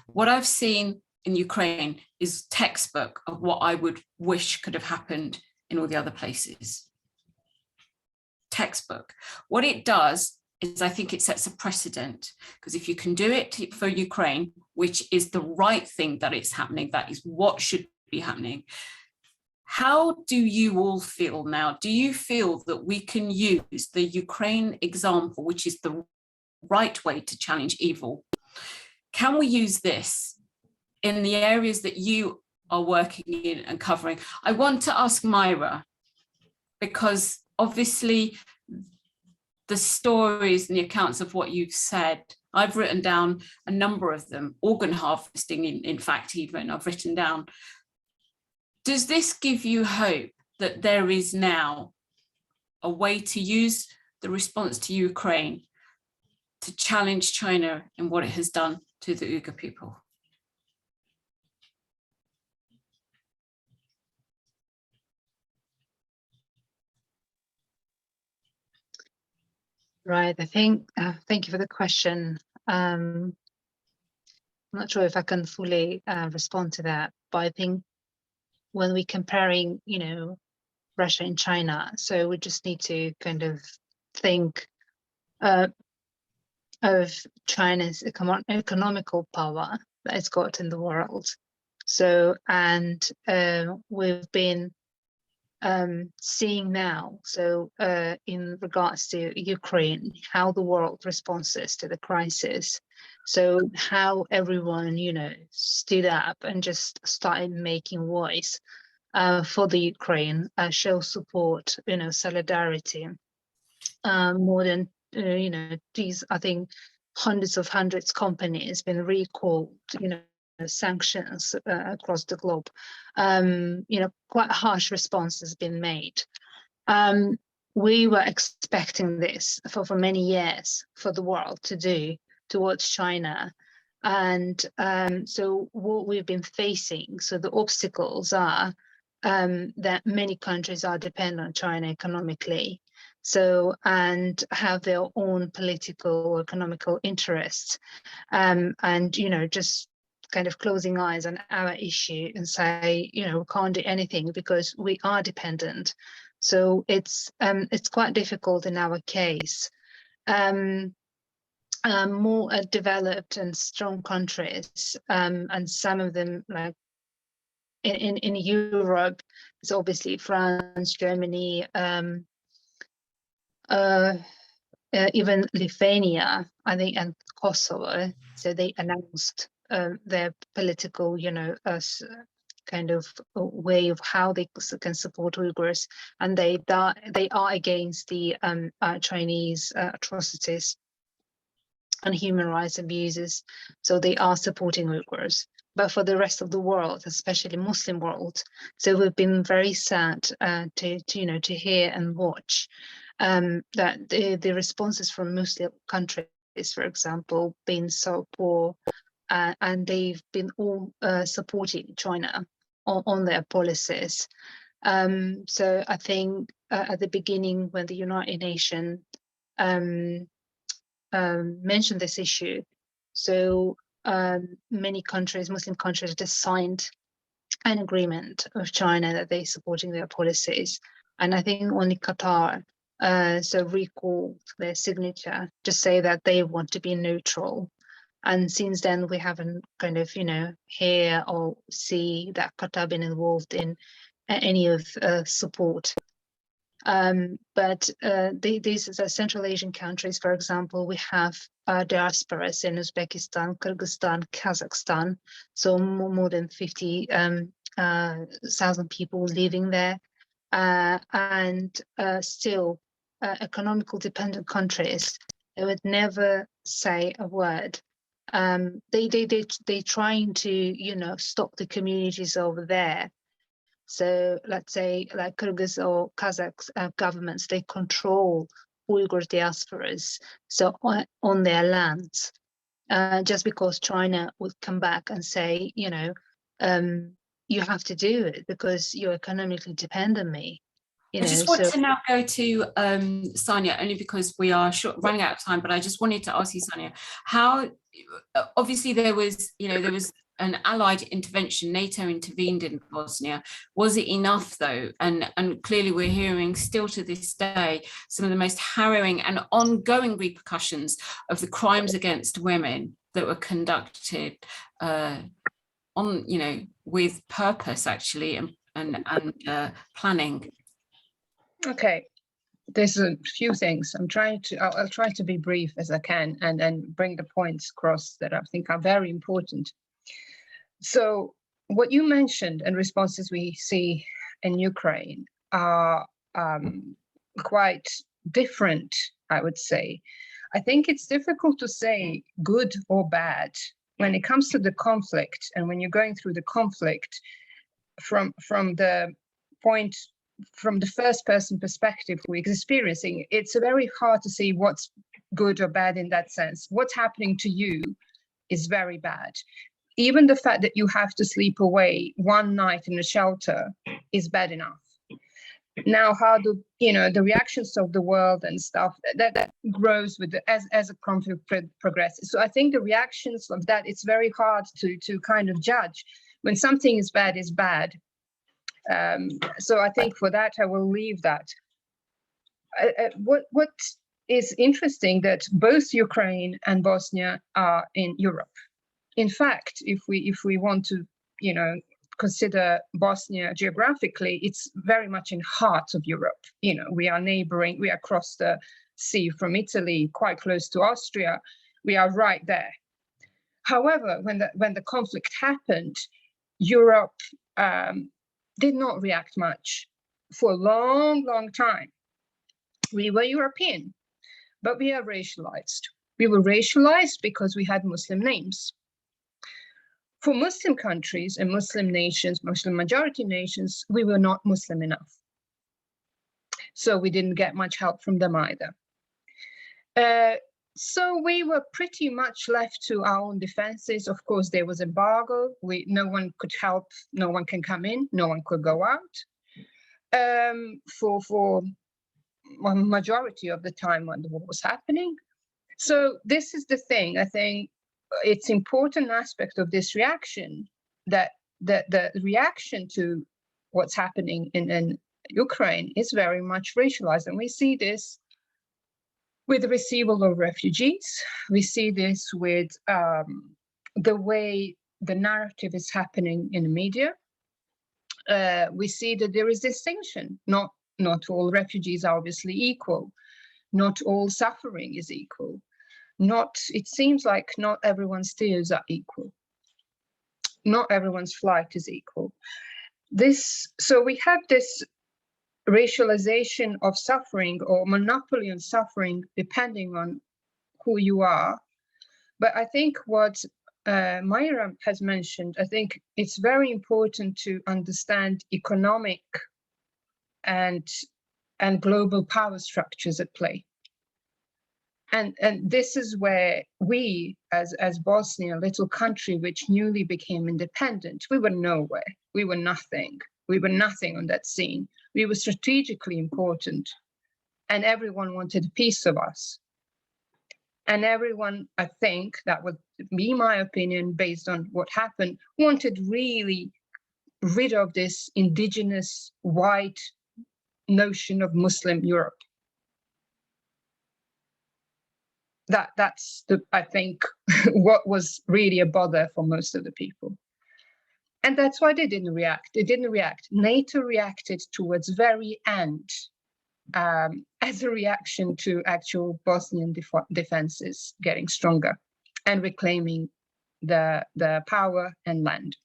What I've seen in Ukraine is textbook of what I would wish could have happened in all the other places. Textbook. What it does is, I think it sets a precedent, because if you can do it for Ukraine, which is the right thing that it's happening, that is what should be happening. How do you all feel now? Do you feel that we can use the Ukraine example, which is the right way to challenge evil? Can we use this in the areas that you are working in and covering? I want to ask Maira, because obviously the stories and the accounts of what you've said, I've written down a number of them, organ harvesting, in fact, even I've written down. Does this give you hope that there is now a way to use the response to Ukraine to challenge China in what it has done to the Uyghur people? Right, I think, thank you for the question. I'm not sure if I can fully respond to that, but I think when we're comparing, Russia and China, so we just need to kind of think of China's economical power that it's got in the world. So, and we've been seeing now, so in regards to Ukraine, how the world responds to the crisis. So how everyone, stood up and just started making voice for the Ukraine, show support, solidarity. More than, these, I think, hundreds companies been recalled, sanctions across the globe. Quite harsh response has been made. We were expecting this for many years for the world to do towards China. And so what we've been facing, so the obstacles are that many countries are dependent on China economically, and have their own political, economical interests, and just kind of closing eyes on our issue and say, we can't do anything because we are dependent. So it's quite difficult in our case. More developed and strong countries, and some of them, like in Europe, it's obviously France, Germany, even Lithuania, I think, and Kosovo. So they announced their political, kind of way of how they can support Uyghurs, and they are against the Chinese atrocities and human rights abuses. So they are supporting Uyghurs. But for the rest of the world, especially Muslim world, so we've been very sad to hear and watch that the responses from Muslim countries, for example, been so poor, and they've been all supporting China on their policies. So I think at the beginning, when the United Nations mentioned this issue, so many countries, Muslim countries, just signed an agreement with China that they're supporting their policies, and I think only Qatar so recalled their signature to say that they want to be neutral. And since then, we haven't kind of hear or see that Qatar been involved in any of support. But these Central Asian countries, for example, we have diasporas in Uzbekistan, Kyrgyzstan, Kazakhstan, so more than 50,000 people living there, and still economical dependent countries. They would never say a word. They trying to stop the communities over there. So let's say like Kyrgyz or Kazakh governments, they control Uyghur diasporas, so on their lands, just because China would come back and say, you have to do it because you economically depend on me. I just want to now go to Sanja, only because we are running out of time, but I just wanted to ask you, Sanja, how, obviously there was an allied intervention, NATO intervened in Bosnia. Was it enough though? And clearly we're hearing still to this day some of the most harrowing and ongoing repercussions of the crimes against women that were conducted with purpose actually and planning. Okay, there's a few things. I'll try to be brief as I can and bring the points across that I think are very important. So what you mentioned and responses we see in Ukraine are quite different, I would say. I think it's difficult to say good or bad when it comes to the conflict, and when you're going through the conflict from the point, from the first person perspective we're experiencing, it's very hard to see what's good or bad in that sense. What's happening to you is very bad. Even the fact that you have to sleep away one night in a shelter is bad enough. Now, how do the reactions of the world and stuff that grows with as a conflict progresses? So I think the reactions of that, it's very hard to kind of judge. When something is bad, is bad. So I think for that I will leave that. What is interesting that both Ukraine and Bosnia are in Europe. In fact, if we want to, consider Bosnia geographically, it's very much in heart of Europe. We are neighboring, we are across the sea from Italy, quite close to Austria. We are right there. However, when the conflict happened, Europe did not react much for a long, long time. We were European, but we are racialized. We were racialized because we had Muslim names. for Muslim countries and Muslim nations, Muslim majority nations, we were not Muslim enough. So we didn't get much help from them either. So we were pretty much left to our own defenses. Of course, there was embargo. No one could help. No one can come in. No one could go out. For a majority of the time when the war was happening. So this is the thing. I think it's important aspect of this reaction that the reaction to what's happening in Ukraine is very much racialized, and we see this with the receival of refugees. We see this with the way the narrative is happening in the media. We see that there is distinction. Not all refugees are obviously equal. Not all suffering is equal. It seems like not everyone's tears are equal. Not everyone's flight is equal. So we have this racialization of suffering or monopoly on suffering depending on who you are. But I think what Maira has mentioned, I think it's very important to understand economic and global power structures at play. And this is where we, as Bosnia, a little country which newly became independent, we were nowhere. We were nothing. We were nothing on that scene. We were strategically important, and everyone wanted a piece of us. And everyone, I think, that would be my opinion based on what happened, wanted really rid of this indigenous white notion of Muslim Europe. That's I think what was really a bother for most of the people. And that's why they didn't react. They didn't react. NATO reacted towards very end as a reaction to actual Bosnian defenses getting stronger and reclaiming the power and land.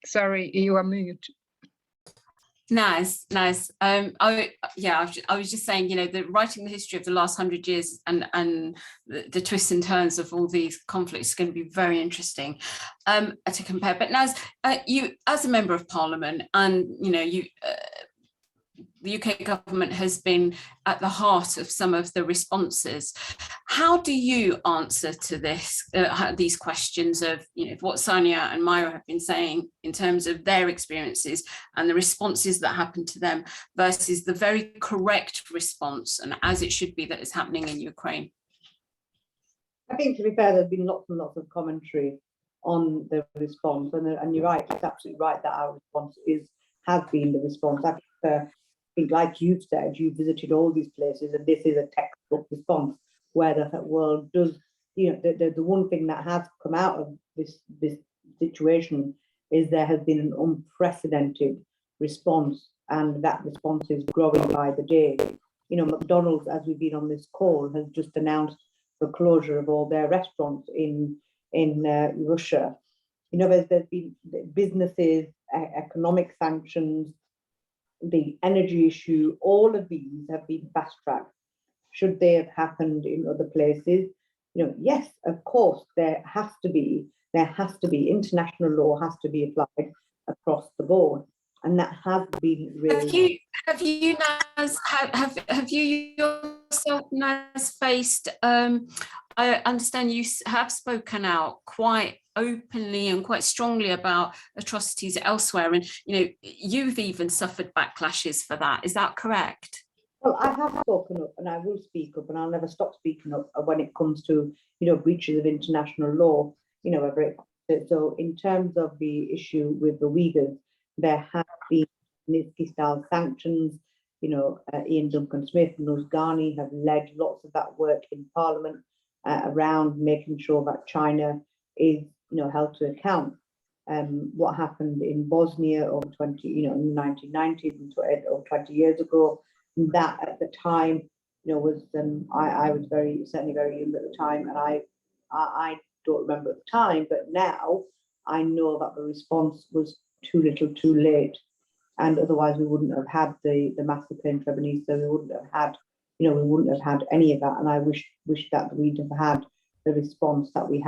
Sorry, you are mute. Nice. I was just saying, writing the history of the last 100 years and the twists and turns of all these conflicts is going to be very interesting to compare. But Naz, you as a member of Parliament, and the UK government has been at the heart of some of the responses. How do you answer to these questions of what Sonia and Maira have been saying in terms of their experiences and the responses that happen to them versus the very correct response and as it should be that is happening in Ukraine? I think, to be fair, there's been lots and lots of commentary on the response, and you're right, it's absolutely right that our response has been the response. I think, like you've said, you visited all these places, and this is a textbook response where the world does, the one thing that has come out of this situation is there has been an unprecedented response, and that response is growing by the day. McDonald's, as we've been on this call, has just announced the closure of all their restaurants in Russia. There's been businesses, economic sanctions, the energy issue, all of these have been fast-tracked. Should they have happened in other places? Yes, of course, there has to be international law has to be applied across the board, and that has been really. Have you yourself, Naz, faced? I understand you have spoken out quite openly and quite strongly about atrocities elsewhere, and you've even suffered backlashes for that. Is that correct? Well, I have spoken up, and I will speak up, and I'll never stop speaking up when it comes to breaches of international law. So in terms of the issue with the Uyghurs, there have been Magnitsky-style sanctions. Ian Duncan-Smith and Nuz Ghani have led lots of that work in Parliament around making sure that China is held to account. What happened in Bosnia over in the 1990s or 20 years ago, that at the time was I was certainly very young at the time, and I don't remember at the time, but now I know that the response was too little too late. and otherwise we wouldn't have had the massacre in Srebrenica. We wouldn't have had, we wouldn't have had any of that. And I wish that we'd have had the response that we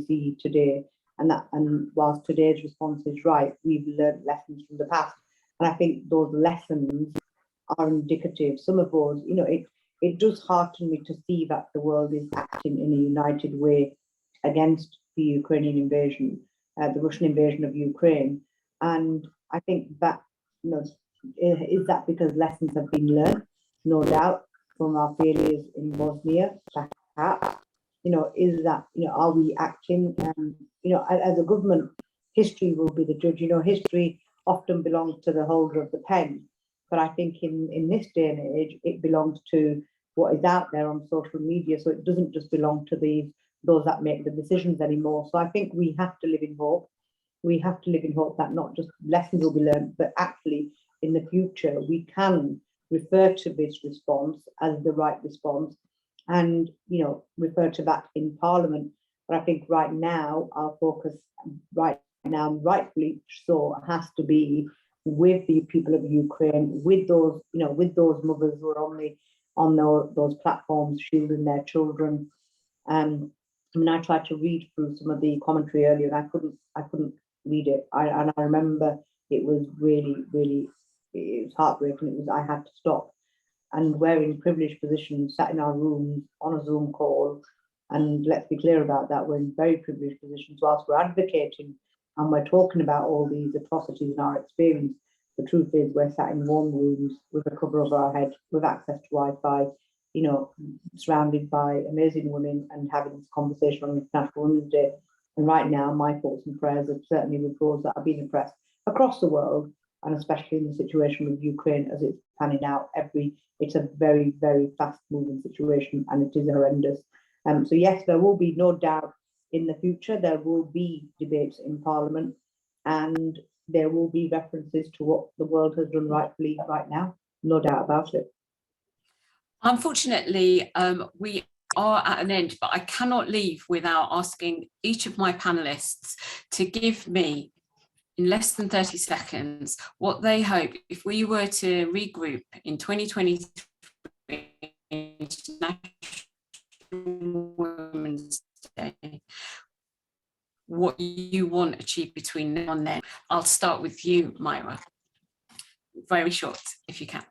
see today. And whilst today's response is right, we've learned lessons from the past. And I think those lessons are indicative. Some of those, it does hearten me to see that the world is acting in a united way against the Ukrainian invasion, the Russian invasion of Ukraine. And I think that, is that because lessons have been learned? No doubt, from our failures in Bosnia, perhaps. Is that, are we acting? As a government, history will be the judge. History often belongs to the holder of the pen. But I think in this day and age, it belongs to what is out there on social media. So it doesn't just belong to those that make the decisions anymore. So I think we have to live in hope. We have to live in hope that not just lessons will be learned, but actually in the future, we can refer to this response as the right response and, refer to that in Parliament. But I think right now, our focus rightfully so, has to be with the people of Ukraine, with those mothers who are on those platforms shielding their children. I tried to read through some of the commentary earlier, and I couldn't read it. I remember it was really, really, it was heartbreaking. I had to stop. And we're in privileged positions, sat in our rooms on a Zoom call. And let's be clear about that. We're in very privileged positions whilst we're advocating and we're talking about all these atrocities in our experience. The truth is we're sat in warm rooms with a cover over our head, with access to Wi-Fi, surrounded by amazing women and having this conversation on International Women's Day. And right now, my thoughts and prayers are certainly with those that are being oppressed across the world, and especially in the situation with Ukraine as it's panning out. It's a very, very fast-moving situation, and it is horrendous. So yes, there will be no doubt in the future, there will be debates in Parliament, and there will be references to what the world has done rightfully right now, no doubt about it. Unfortunately, we are at an end, but I cannot leave without asking each of my panelists to give me, in less than 30 seconds, what they hope, if we were to regroup in 2023 International Women's Day, what you want achieved between now and then. I'll start with you, Maira. Very short, if you can.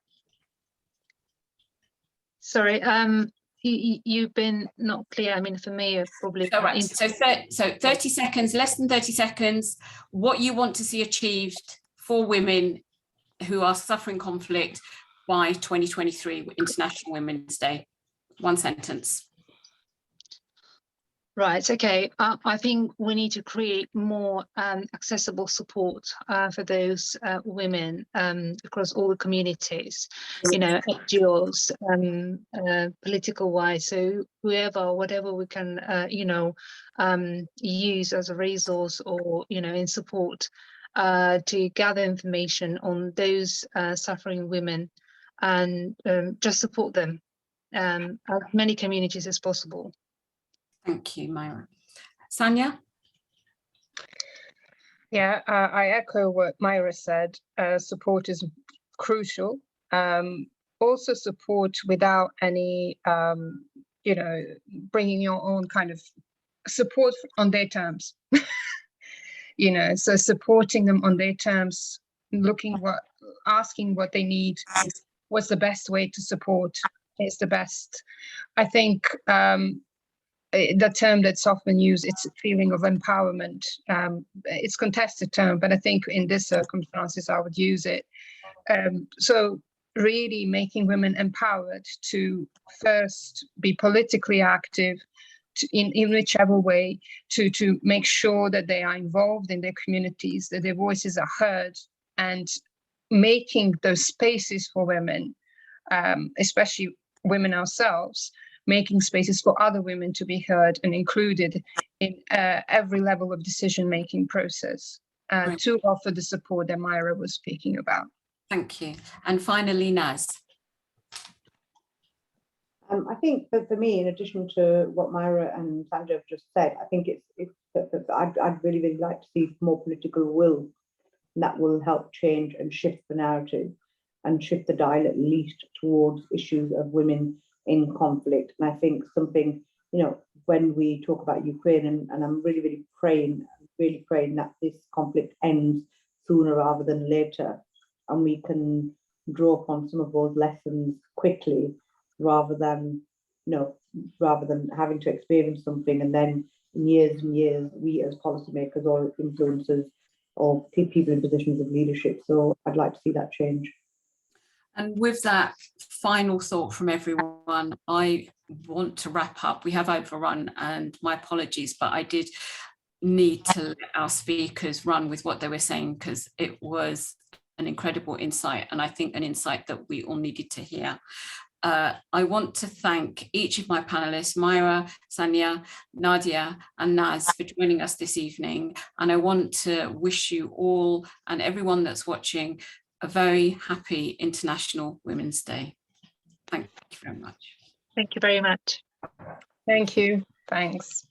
Sorry, you've been not clear. I mean, for me, probably. All right. So 30 seconds, less than 30 seconds. What you want to see achieved for women who are suffering conflict by 2023 International Women's Day. One sentence. Right, okay. I think we need to create more accessible support for those women across all the communities, NGOs, political wise. So whatever we can, use as a resource or, in support to gather information on those suffering women and just support them as many communities as possible. Thank you, Maira. Sanja? Yeah, I echo what Maira said. Support is crucial. Also support without any, bringing your own kind of support on their terms. So supporting them on their terms, asking what they need, what's the best way to support is the best. I think the term that's often used, it's a feeling of empowerment. It's a contested term, but I think in this circumstances, I would use it. So really making women empowered to first be politically active in whichever way, to make sure that they are involved in their communities, that their voices are heard, and making those spaces for women, especially women ourselves, making spaces for other women to be heard and included in every level of decision-making process to offer the support that Maira was speaking about. Thank you. And finally, Naz. I think for me, in addition to what Maira and Sanja have just said, I think I'd really, really like to see more political will and that will help change and shift the narrative and shift the dial at least towards issues of women in conflict. And I think something, you know, when we talk about Ukraine, and I'm really praying that this conflict ends sooner rather than later, and we can draw upon some of those lessons quickly, rather than having to experience something and then in years and years we as policymakers or influencers or people in positions of leadership. So I'd like to see that change. And with that final thought from everyone, I want to wrap up. We have overrun, and my apologies, but I did need to let our speakers run with what they were saying, because it was an incredible insight, and I think an insight that we all needed to hear. I want to thank each of my panelists, Maira, Sanja, Nadia and Naz, for joining us this evening. And I want to wish you all and everyone that's watching a very happy International Women's Day. Thank you very much. Thank you very much. Thank you. Thanks.